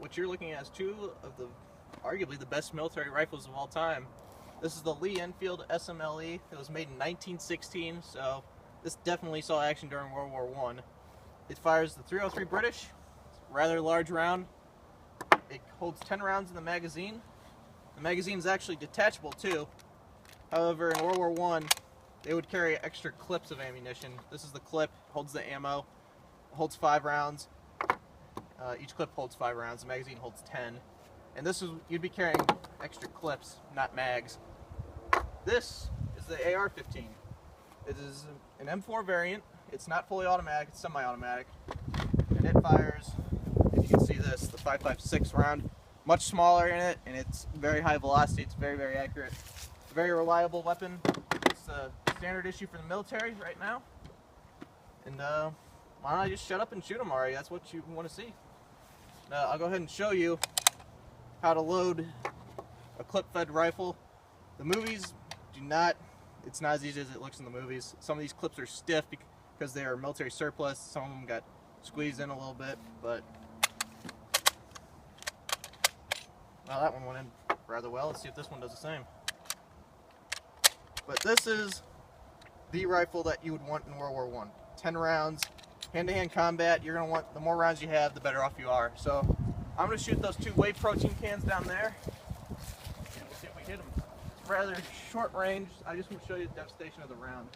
what you're looking at is two of the arguably the best military rifles of all time. This is the Lee Enfield SMLE. It was made in 1916, so this definitely saw action during World War I. It fires the .303 British, rather large round. It holds 10 rounds in the magazine. The magazine is actually detachable too. However, in World War I, they would carry extra clips of ammunition. This is the clip, holds the ammo, holds 5 rounds. Each clip holds 5 rounds, the magazine holds 10. And this is, you'd be carrying extra clips, not mags. This is the AR15. It is an M4 variant. It's not fully automatic, it's semi-automatic. And it fires, if you can see this, the 5.56 round. Much smaller in it, and it's very high velocity. It's very, very accurate. It's a very reliable weapon. It's a standard issue for the military right now. And why don't I just shut up and shoot them already? That's what you want to see. I'll go ahead and show you how to load a clip-fed rifle. The movies do not, it's not as easy as it looks in the movies. Some of these clips are stiff because they are military surplus. Some of them got squeezed in a little bit, but well, that one went in rather well. Let's see if this one does the same. But this is the rifle that you would want in World War I. 10 rounds, hand-to-hand combat. You're going to want, the more rounds you have, the better off you are. So I'm going to shoot those 2 whey protein cans down there, and we'll see if we hit them. It's rather short range. I just want to show you the devastation of the round.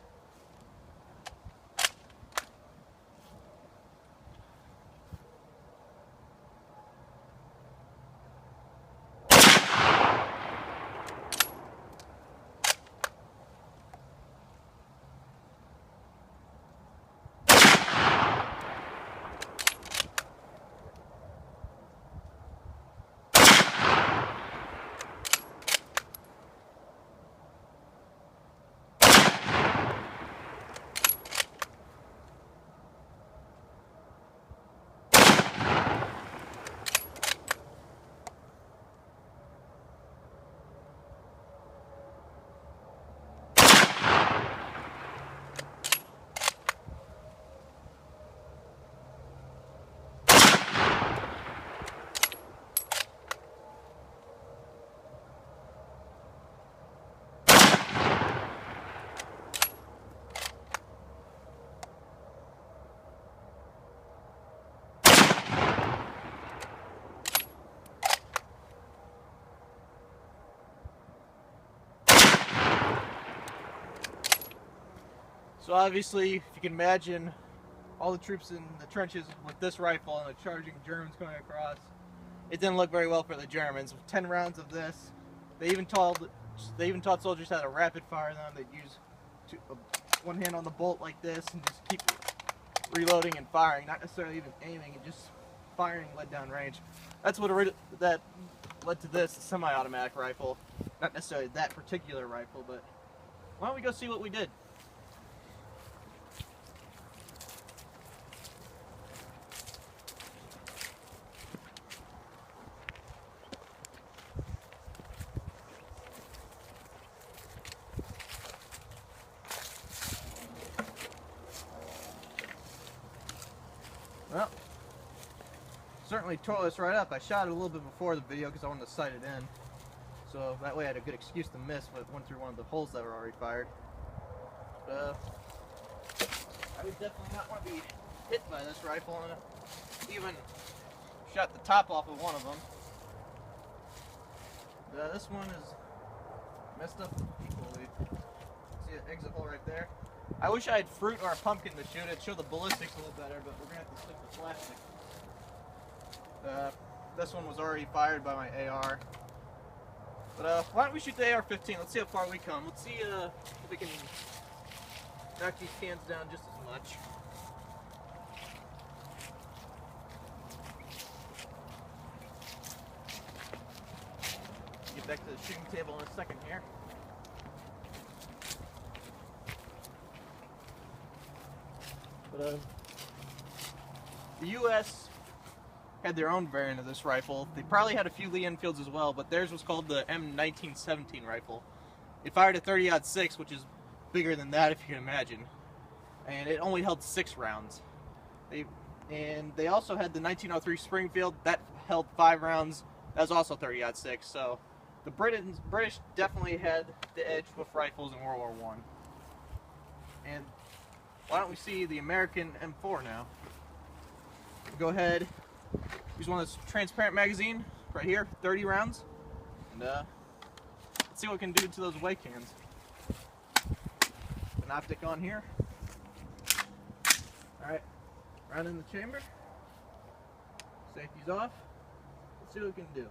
So obviously, if you can imagine all the troops in the trenches with this rifle and the charging Germans coming across, it didn't look very well for the Germans. With 10 rounds of this, they even taught soldiers how to rapid fire them. They'd use one hand on the bolt like this and just keep reloading and firing, not necessarily even aiming, and just firing lead down range. That's what that led to this semi-automatic rifle. Not necessarily that particular rifle, but why don't we go see what we did? Well, certainly tore this right up. I shot it a little bit before the video because I wanted to sight it in. So that way I had a good excuse to miss when it went through one of the holes that were already fired. But, I would definitely not want to be hit by this rifle, and even shot the top off of one of them. This one is messed up equally. See an exit hole right there? I wish I had fruit or a pumpkin to shoot. It'd show the ballistics a little better, but we're going to have to stick with plastic. This one was already fired by my AR. But why don't we shoot the AR-15? Let's see how far we come. Let's see if we can knock these cans down just as much. Get back to the shooting table in a second here. But the U.S. had their own variant of this rifle. They probably had a few Lee Enfields as well, but theirs was called the M1917 rifle. It fired a 30-06, which is bigger than that if you can imagine, and it only held 6 rounds. They also had the 1903 Springfield that held 5 rounds. That was also 30-06. So the British definitely had the edge with rifles in World War I. And why don't we see the American M4 now? Go ahead, use one of this transparent magazine right here, 30 rounds, and let's see what we can do to those away cans. An optic on here. All right, round in the chamber. Safety's off. Let's see what we can do.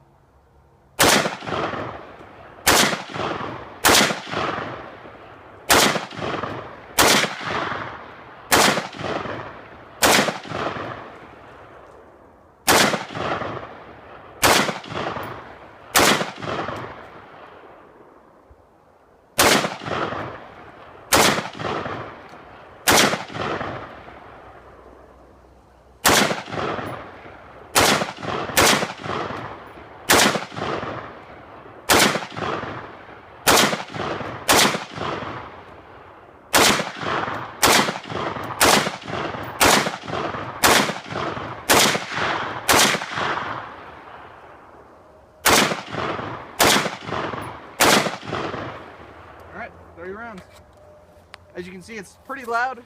Alright, 30 rounds. As you can see, it's pretty loud,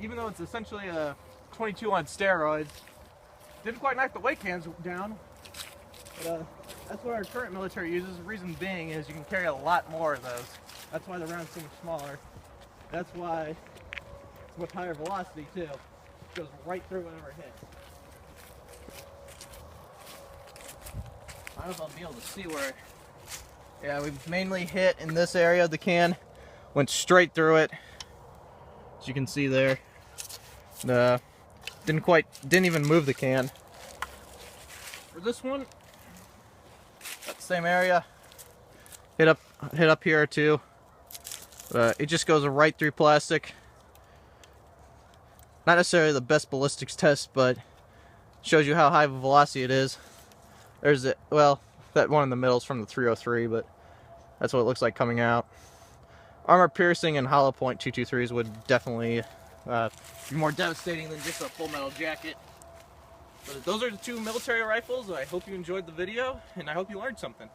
even though it's essentially a 22 on steroids. Didn't quite knock the weight cans down, but that's what our current military uses. The reason being is you can carry a lot more of those. That's why the round's so much smaller. That's why it's much higher velocity too. It goes right through whatever it hits. I don't know if I'll be able to see where. Yeah, we've mainly hit in this area of the can. Went straight through it, as you can see there. Didn't even move the can. For this one, that same area, hit up here too. It just goes right through plastic. Not necessarily the best ballistics test, but shows you how high of a velocity it is. There's it. Well, that one in the middle is from the 303, but that's what it looks like coming out. Armor piercing and hollow point 223s would definitely be more devastating than just a full metal jacket. But those are the 2 military rifles. I hope you enjoyed the video, and I hope you learned something.